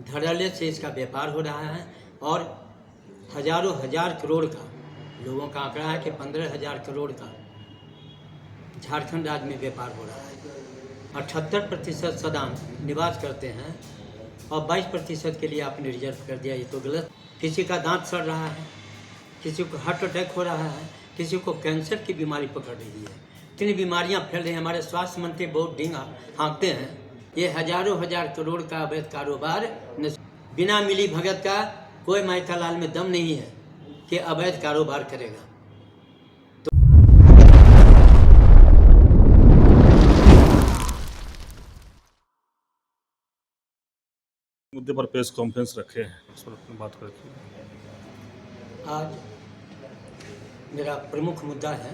धड़ल्ले से इसका व्यापार हो रहा है और हजारों हजार करोड़ का, लोगों का आंकड़ा है कि 15,000 करोड़ का झारखंड राज्य में व्यापार हो रहा है। 78% सदान निवास करते हैं और 22% के लिए आपने रिजर्व कर दिया, ये तो गलत। किसी का दांत सड़ रहा है, किसी को हार्ट अटैक हो रहा है, किसी को कैंसर की बीमारी पकड़ रही है, इतनी बीमारियां फैल रही हैं। हमारे स्वास्थ्य मंत्री बहुत डींगा हाँकते हैं। ये हजारों हजार करोड़ का अवैध कारोबार बिना मिली भगत का कोई माइका लाल में दम नहीं है कि अवैध कारोबार करेगा। मुद्दे पर प्रेस कॉन्फ्रेंस रखे हैं, उस पर अपनी बात रखिए। आज मेरा प्रमुख मुद्दा है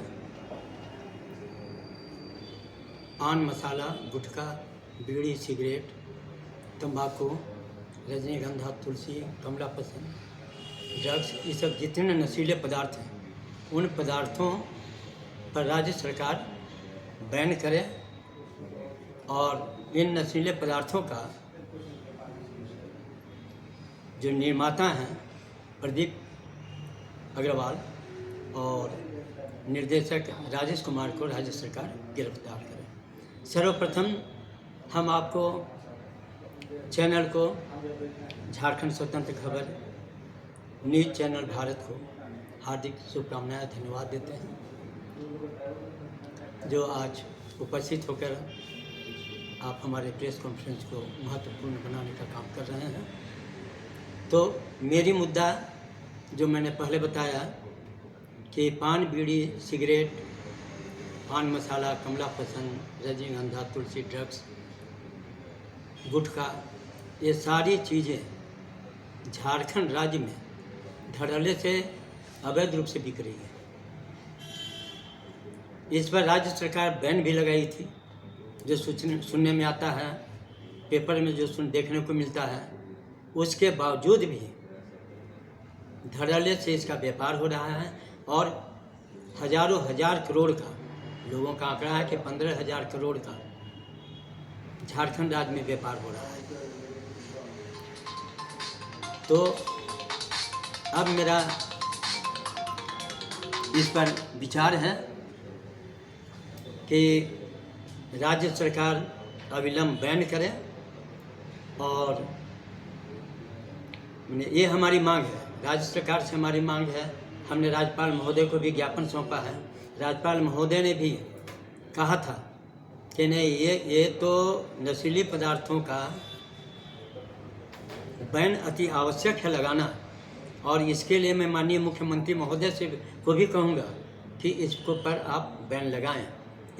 पान मसाला, गुटखा, बीड़ी, सिगरेट, तंबाकू, रजनीगंधा, तुलसी, कमला पसंद, ड्रग्स, ये सब जितने नशीले पदार्थ हैं उन पदार्थों पर राज्य सरकार बैन करे और इन नशीले पदार्थों का जो निर्माता हैं प्रदीप अग्रवाल और निर्देशक राजेश कुमार को राज्य सरकार गिरफ्तार करे। सर्वप्रथम हम आपको चैनल को, झारखंड स्वतंत्र खबर, न्यूज़ चैनल भारत को हार्दिक शुभकामनाएं, धन्यवाद देते हैं जो आज उपस्थित होकर आप हमारे प्रेस कॉन्फ्रेंस को महत्वपूर्ण बनाने का काम कर रहे हैं। तो मेरी मुद्दा जो मैंने पहले बताया कि पान, बीड़ी, सिगरेट, पान मसाला, कमला पसंद, रजनीगंधा, तुलसी, ड्रग्स, गुटखा, ये सारी चीज़ें झारखंड राज्य में धड़ल्ले से अवैध रूप से बिक रही है। इस पर राज्य सरकार बैन भी लगाई थी, जो सुनने में आता है, पेपर में जो देखने को मिलता है। उसके बावजूद भी धड़ल्ले से इसका व्यापार हो रहा है और हजारों हजार करोड़ का, लोगों का आंकड़ा है कि 15,000 करोड़ का झारखंड राज्य में व्यापार हो रहा है। तो अब मेरा इस पर विचार है कि राज्य सरकार अविलंब बैन करे और ये हमारी मांग है, राज्य सरकार से हमारी मांग है। हमने राज्यपाल महोदय को भी ज्ञापन सौंपा है। राज्यपाल महोदय ने भी कहा था कि नहीं, ये तो नशीली पदार्थों का बैन अति आवश्यक है लगाना, और इसके लिए मैं माननीय मुख्यमंत्री महोदय से को भी कहूँगा कि इसको पर आप बैन लगाएं।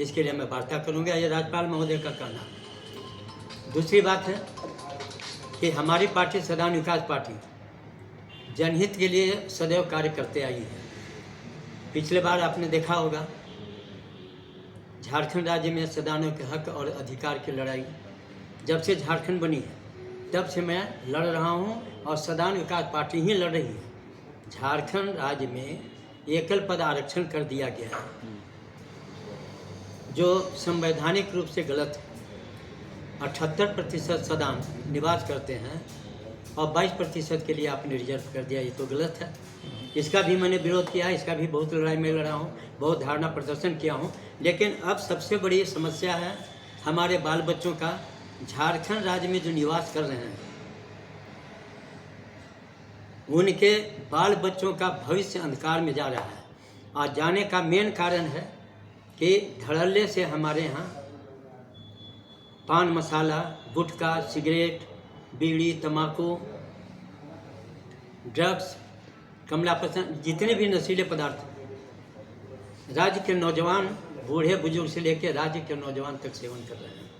इसके लिए मैं वार्ता करूँगा, ये राज्यपाल महोदय का कहना। दूसरी बात है कि हमारी पार्टी सदान विकास पार्टी जनहित के लिए सदैव कार्य करते आई है। पिछले बार आपने देखा होगा झारखंड राज्य में सदानों के हक और अधिकार की लड़ाई जब से झारखंड बनी है तब से मैं लड़ रहा हूं और सदान विकास पार्टी ही लड़ रही है। झारखंड राज्य में एकल पद आरक्षण कर दिया गया है जो संवैधानिक रूप से गलत है। 78% सदान निवास करते हैं और 22% के लिए आपने रिजर्व कर दिया, ये तो गलत है। इसका भी मैंने विरोध किया है, इसका भी बहुत लड़ाई में लड़ा हूँ, बहुत धारणा प्रदर्शन किया हूँ। लेकिन अब सबसे बड़ी समस्या है हमारे बाल बच्चों का, झारखंड राज्य में जो निवास कर रहे हैं उनके बाल बच्चों का भविष्य अंधकार में जा रहा है। आज जाने का मेन कारण है कि धड़ल्ले से हमारे यहाँ पान मसाला, गुटखा, सिगरेट, बीड़ी, तंबाकू, ड्रग्स, कमला पसंद, जितने भी नशीले पदार्थ राज्य के नौजवान, बूढ़े बुजुर्ग से लेकर राज्य के नौजवान तक सेवन कर रहे हैं।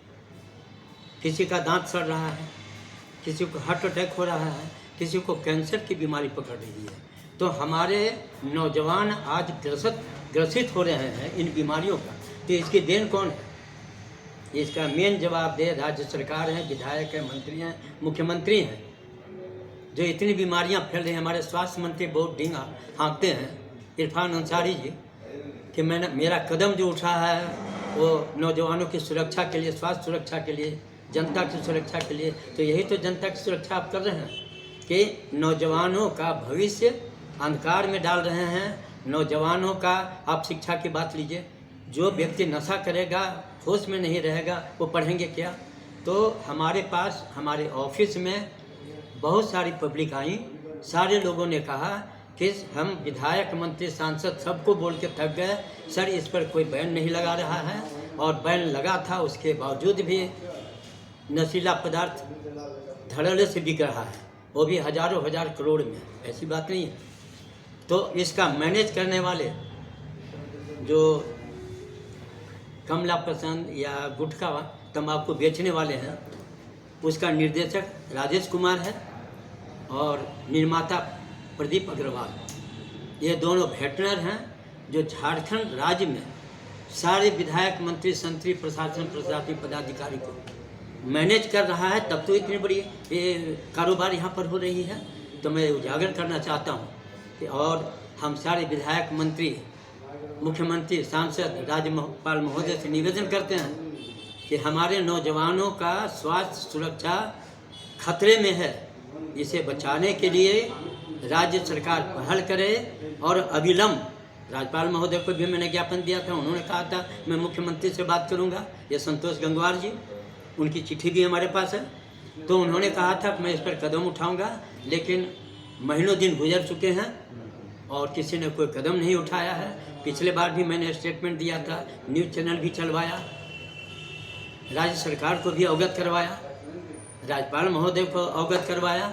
किसी का दांत सड़ रहा है, किसी को हार्ट अटैक हो रहा है, किसी को कैंसर की बीमारी पकड़ रही है। तो हमारे नौजवान आज ग्रसित हो रहे हैं इन बीमारियों का। तो इसकी देन कौन है? इसका मेन जवाबदेह राज्य सरकार है, विधायक है, मंत्री हैं, मुख्यमंत्री हैं, जो इतनी बीमारियां फैल रही हैं। हमारे स्वास्थ्य मंत्री बहुत डींगा हाँकते हैं, इरफान अंसारी जी, कि मेरा कदम जो उठा है वो नौजवानों की सुरक्षा के लिए, स्वास्थ्य सुरक्षा के लिए जनता की सुरक्षा के लिए। तो यही तो जनता की सुरक्षा आप कर रहे हैं कि नौजवानों का भविष्य अंधकार में डाल रहे हैं। नौजवानों का आप शिक्षा की बात लीजिए, जो व्यक्ति नशा करेगा, होश में नहीं रहेगा, वो पढ़ेंगे क्या? तो हमारे पास, हमारे ऑफिस में बहुत सारी पब्लिक आई, सारे लोगों ने कहा कि हम विधायक, मंत्री, सांसद सबको बोल के थक गए, सर इस पर कोई बैन नहीं लगा रहा है। और बैन लगा था, उसके बावजूद भी नशीला पदार्थ धड़ल्ले से बिक रहा है, वो भी हजारों हजार करोड़ में। ऐसी बात नहीं है। तो इसका मैनेज करने वाले जो कमला पसंद या गुटखा तंबाकू बेचने वाले हैं, उसका निर्देशक राजेश कुमार है और निर्माता प्रदीप अग्रवाल। ये दोनों वेटनर हैं जो झारखंड राज्य में सारे विधायक, मंत्री, संतरी, प्रशासन, प्रशासनिक पदाधिकारी को मैनेज कर रहा है। तब तो इतनी बड़ी ये कारोबार यहाँ पर हो रही है। तो मैं उजागर करना चाहता हूँ कि और हम सारे विधायक, मंत्री, मुख्यमंत्री, सांसद, राज्यपाल महोदय से निवेदन करते हैं कि हमारे नौजवानों का स्वास्थ्य सुरक्षा खतरे में है। इसे बचाने के लिए राज्य सरकार पहल करे और अविलंब, राज्यपाल महोदय को भी मैंने ज्ञापन दिया था, उन्होंने कहा था मैं मुख्यमंत्री से बात करूंगा। ये संतोष गंगवार जी, उनकी चिट्ठी भी हमारे पास है। तो उन्होंने कहा था कि मैं इस पर कदम उठाऊंगा, लेकिन महीनों दिन गुजर चुके हैं और किसी ने कोई कदम नहीं उठाया है। पिछले बार भी मैंने स्टेटमेंट दिया था, न्यूज़ चैनल भी चलवाया, राज्य सरकार को भी अवगत करवाया, राज्यपाल महोदय को अवगत करवाया।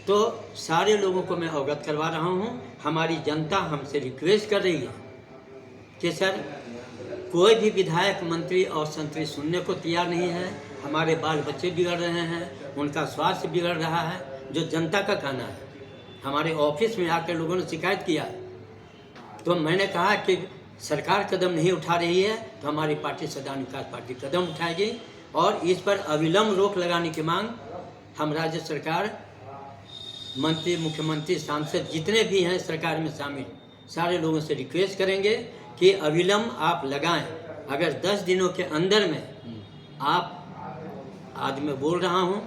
तो सारे लोगों को मैं अवगत करवा रहा हूँ। हमारी जनता हमसे रिक्वेस्ट कर रही है कि सर कोई भी विधायक, मंत्री और संतरी सुनने को तैयार नहीं है। हमारे बाल बच्चे बिगड़ रहे हैं, उनका स्वास्थ्य बिगड़ रहा है, जो जनता का कहना है। हमारे ऑफिस में आकर लोगों ने शिकायत किया, तो मैंने कहा कि सरकार कदम नहीं उठा रही है तो हमारी पार्टी सदा विकास पार्टी कदम उठाएगी और इस पर अविलंब रोक लगाने की मांग हम राज्य सरकार, मंत्री, मुख्यमंत्री, सांसद जितने भी हैं सरकार में शामिल, सारे लोगों से रिक्वेस्ट करेंगे कि अविलंब आप लगाएं। अगर 10 दिनों के अंदर में आप, आज मैं बोल रहा हूं,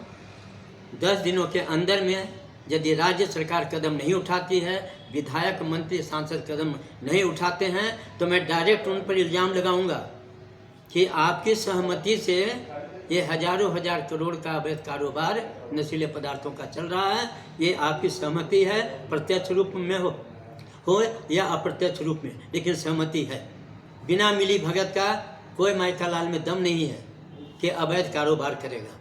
10 दिनों के अंदर में यदि राज्य सरकार कदम नहीं उठाती है, विधायक, मंत्री, सांसद कदम नहीं उठाते हैं, तो मैं डायरेक्ट उन पर इल्ज़ाम लगाऊंगा कि आपकी सहमति से ये हजारों हजार करोड़ का अवैध कारोबार नशीले पदार्थों का चल रहा है। ये आपकी सहमति है, प्रत्यक्ष रूप में हो या अप्रत्यक्ष रूप में, लेकिन सहमति है। बिना मिली भगत का कोई माइका लाल में दम नहीं है कि अवैध कारोबार करेगा।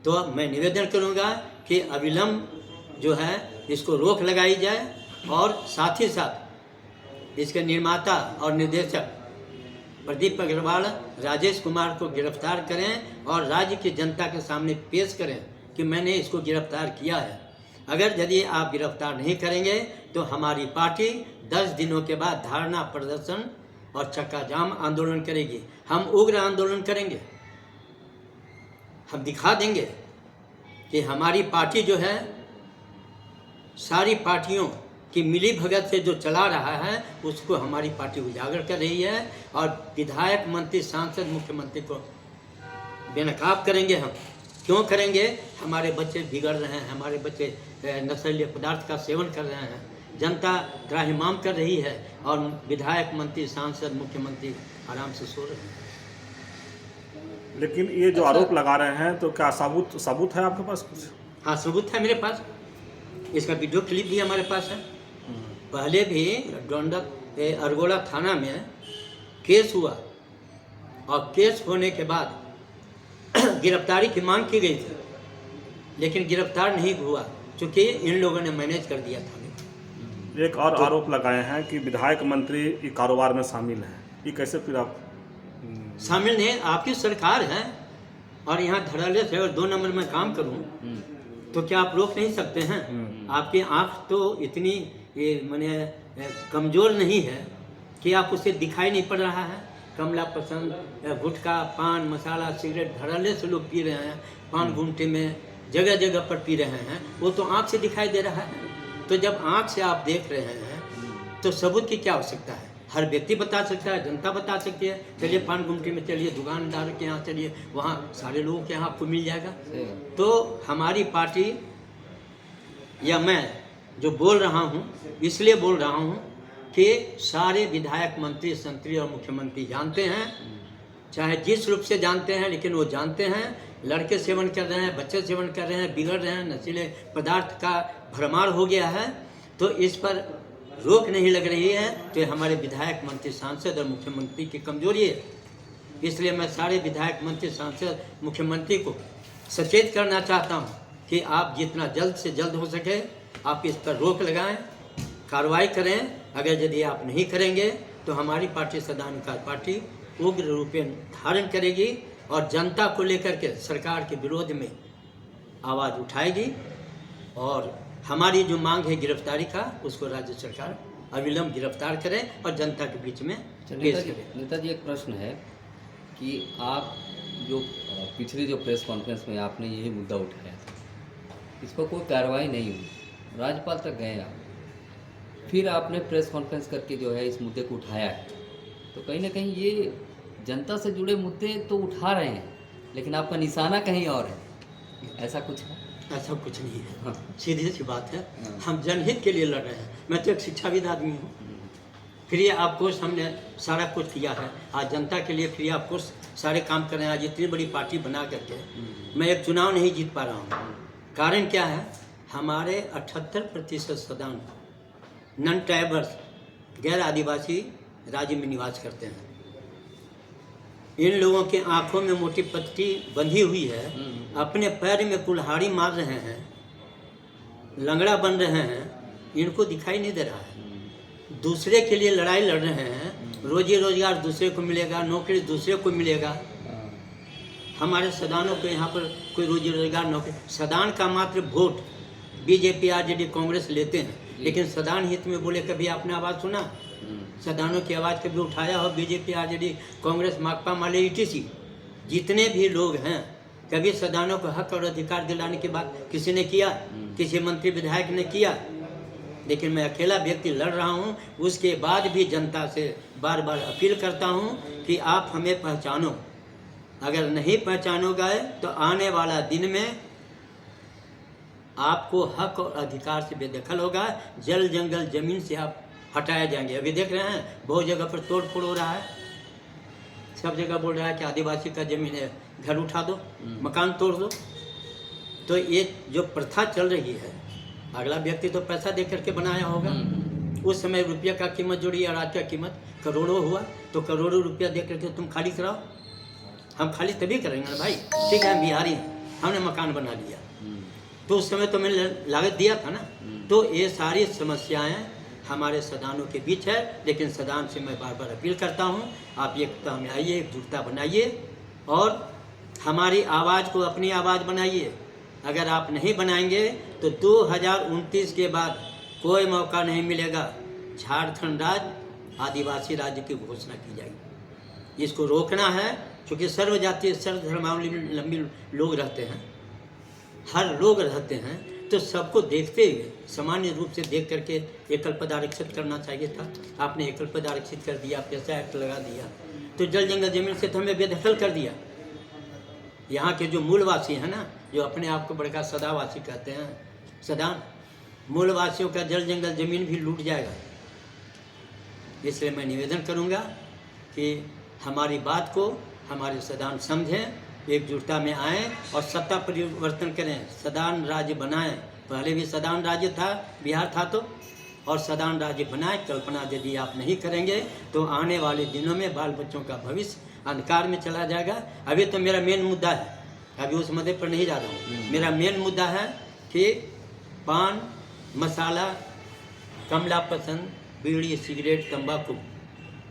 तो मैं निवेदन करूंगा कि अविलंब जो है इसको रोक लगाई जाए और साथ ही साथ इसके निर्माता और निर्देशक प्रदीप अग्रवाल, राजेश कुमार को गिरफ्तार करें और राज्य की जनता के सामने पेश करें कि मैंने इसको गिरफ्तार किया है। अगर यदि आप गिरफ्तार नहीं करेंगे तो हमारी पार्टी 10 दिनों के बाद धरना प्रदर्शन और चक्का जाम आंदोलन करेगी। हम उग्र आंदोलन करेंगे, हम दिखा देंगे कि हमारी पार्टी जो है सारी पार्टियों कि मिली भगत से जो चला रहा है उसको हमारी पार्टी उजागर कर रही है और विधायक, मंत्री, सांसद, मुख्यमंत्री को बेनकाब करेंगे। हम क्यों करेंगे? हमारे बच्चे बिगड़ रहे हैं, हमारे बच्चे नशीले पदार्थ का सेवन कर रहे हैं, जनता त्राहिमाम कर रही है और विधायक, मंत्री, सांसद, मुख्यमंत्री आराम से सो रहे हैं। लेकिन ये जो आरोप लगा रहे हैं तो क्या सबूत है आपके पास कुछ? हाँ, सबूत है मेरे पास। इसका वीडियो क्लिप भी हमारे पास है। पहले भी डोंडक अरगोड़ा थाना में केस हुआ और केस होने के बाद गिरफ्तारी की मांग की गई थी, लेकिन गिरफ्तार नहीं हुआ क्योंकि इन लोगों ने मैनेज कर दिया था। एक और आरोप लगाए हैं कि विधायक, मंत्री कारोबार में शामिल हैं। ये कैसे फिर आप? शामिल नहीं, आपकी सरकार है और यहाँ धड़ल्ले से अगर 2 नंबर में काम करूँ तो क्या आप रोक नहीं सकते हैं? आपकी आंख तो इतनी माने कमज़ोर नहीं है कि आप उसे दिखाई नहीं पड़ रहा है। कमला पसंद, गुटखा, पान मसाला, सिगरेट धड़ल्ले से लोग पी रहे हैं, पान गुमटे में जगह जगह पर पी रहे हैं, वो तो आंख से दिखाई दे रहा है। तो जब आंख से आप देख रहे हैं तो सबूत की क्या आवश्यकता है? हर व्यक्ति बता सकता है, जनता बता सकती है। चलिए पान गुमटी में चलिए, दुकानदार के यहाँ चलिए, वहाँ सारे लोगों के यहाँ आपको मिल जाएगा। तो हमारी पार्टी या मैं जो बोल रहा हूँ इसलिए बोल रहा हूँ कि सारे विधायक, मंत्री, संतरी और मुख्यमंत्री जानते हैं, चाहे जिस रूप से जानते हैं, लेकिन वो जानते हैं लड़के सेवन कर रहे हैं, बच्चे सेवन कर रहे हैं, बिगड़ रहे हैं, नशीले पदार्थ का भरमार हो गया है। तो इस पर रोक नहीं लग रही है, तो ये हमारे विधायक, मंत्री, सांसद और मुख्यमंत्री की कमजोरी है। इसलिए मैं सारे विधायक, मंत्री, सांसद, मुख्यमंत्री को सचेत करना चाहता हूँ कि आप जितना जल्द से जल्द हो सके आप इस पर रोक लगाएं, कार्रवाई करें। अगर यदि आप नहीं करेंगे तो हमारी पार्टी सदान विकास पार्टी उग्र रूपेण धारण करेगी और जनता को लेकर के सरकार के विरोध में आवाज़ उठाएगी। और हमारी जो मांग है गिरफ्तारी का, उसको राज्य सरकार अविलंब गिरफ्तार करे और जनता के बीच में पेश करे। नेताजी, एक प्रश्न है कि आप जो पिछली जो प्रेस कॉन्फ्रेंस में आपने यही मुद्दा उठाया था, इस पर कोई कार्रवाई नहीं हुई, राज्यपाल तक गए आप, फिर आपने प्रेस कॉन्फ्रेंस करके जो है इस मुद्दे को उठाया है। तो कहीं ना कहीं ये जनता से जुड़े मुद्दे तो उठा रहे हैं, लेकिन आपका निशाना कहीं और है, ऐसा कुछ है? ऐसा कुछ नहीं है। हाँ। सीधी सी बात है, हाँ। हम जनहित के लिए लड़ रहे हैं। मैं तो एक शिक्षाविद आदमी हूँ। फ्री ऑफ कॉस्ट हमने सारा कुछ किया है। आज जनता के लिए फ्री ऑफ कॉस्ट सारे काम कर रहे हैं। आज इतनी बड़ी पार्टी बना करके मैं एक चुनाव नहीं जीत पा रहा हूँ। कारण क्या है? हमारे 78% सदान नन ट्राइबल्स, गैर आदिवासी राज्य में निवास करते हैं। इन लोगों के आंखों में मोटी पट्टी बंधी हुई है, अपने पैर में कुल्हाड़ी मार रहे हैं, लंगड़ा बन रहे हैं, इनको दिखाई नहीं दे रहा है। दूसरे के लिए लड़ाई लड़ रहे हैं, रोजी रोजगार दूसरे को मिलेगा, नौकरी दूसरे को मिलेगा। हमारे सदानों को यहाँ पर कोई रोजी रोजगार, नौकरी, सदान का मात्र वोट बीजेपी, आरजेडी, कांग्रेस लेते हैं, लेकिन सदान हित में बोले कभी आपने आवाज़ सुना? सदानों की आवाज़ कभी उठाया हो? बीजेपी, आरजेडी, कांग्रेस, माकपा, माले, ईटीसी जितने भी लोग हैं, कभी सदानों को हक और अधिकार दिलाने की बात किसी ने किया? किसी मंत्री, विधायक ने किया? लेकिन मैं अकेला व्यक्ति लड़ रहा हूँ। उसके बाद भी जनता से बार बार अपील करता हूँ कि आप हमें पहचानो। अगर नहीं पहचानोगे तो आने वाला दिन में आपको हक और अधिकार से बेदखल होगा। जल, जंगल, जमीन से आप हटाए जाएंगे। अभी देख रहे हैं बहुत जगह पर तोड़ फोड़ हो रहा है। सब जगह बोल रहा है कि आदिवासी का जमीन है, घर उठा दो, मकान तोड़ दो। तो ये जो प्रथा चल रही है, अगला व्यक्ति तो पैसा दे करके बनाया होगा। उस समय रुपया का कीमत जोड़ी और आज का कीमत करोड़ों हुआ, तो करोड़ों रुपया दे करके तुम खाली कराओ। हम खाली तभी करेंगे ना भाई। ठीक है, हम बिहारी हैं, हमने मकान बना लिया, तो उस समय तो मैंने लागत दिया था ना। तो ये सारी समस्याएं हमारे सदानों के बीच है। लेकिन सदान से मैं बार बार अपील करता हूँ, आप एकता में आइए, एकजुटता बनाइए और हमारी आवाज़ को अपनी आवाज़ बनाइए। अगर आप नहीं बनाएंगे तो 2029 के बाद कोई मौका नहीं मिलेगा। झारखंड राज्य आदिवासी राज्य की घोषणा की जाएगी। इसको रोकना है, क्योंकि सर्वजातीय, सर्वधर्मावलंबी लोग रहते हैं, हर लोग रहते हैं, तो सबको देखते हुए सामान्य रूप से देख करके एकल पद आरक्षित करना चाहिए था। आपने एकल पद आरक्षित कर दिया, पैसा एक्ट लगा दिया, तो जल, जंगल, जमीन से तो हमें बेदखल कर दिया। यहाँ के जो मूलवासी हैं ना, जो अपने आप को बड़का सदावासी कहते हैं, सदान, मूलवासियों का जल, जंगल, जमीन भी लूट जाएगा। इसलिए मैं निवेदन करूँगा कि हमारी बात को हमारे सदान समझें, एकजुटता में आएँ और सत्ता परिवर्तन करें, सदान राज्य बनाएं। पहले भी सदान राज्य था, बिहार था तो, और सदान राज्य बनाएं। कल्पना यदि आप नहीं करेंगे तो आने वाले दिनों में बाल बच्चों का भविष्य अंधकार में चला जाएगा। अभी तो मेरा मेन मुद्दा है, अभी उस मुद्दे पर नहीं जा रहा हूँ। मेरा मेन मुद्दा है कि पान, मसाला, कमला पसंद, बीड़ी, सिगरेट, तंबाकू,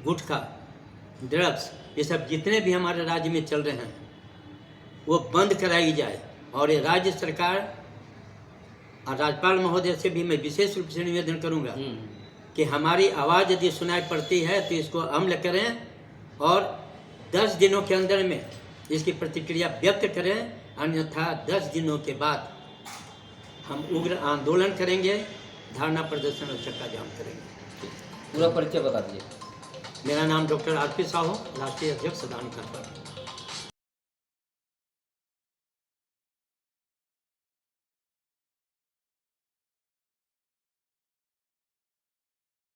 गुटखा, ड्रग्स, ये सब जितने भी हमारे राज्य में चल रहे हैं वो बंद कराई जाए। और ये राज्य सरकार और राज्यपाल महोदय से भी मैं विशेष रूप से निवेदन करूंगा कि हमारी आवाज़ यदि सुनाई पड़ती है तो इसको अमल करें और 10 दिनों के अंदर में इसकी प्रतिक्रिया व्यक्त करें। अन्यथा 10 दिनों के बाद हम उग्र आंदोलन करेंगे, धरना प्रदर्शन और चक्का जाम करेंगे। पूरा परिचय बता दीजिए। मेरा नाम डॉक्टर आर पी साहू, राष्ट्रीय अध्यक्ष सदान का।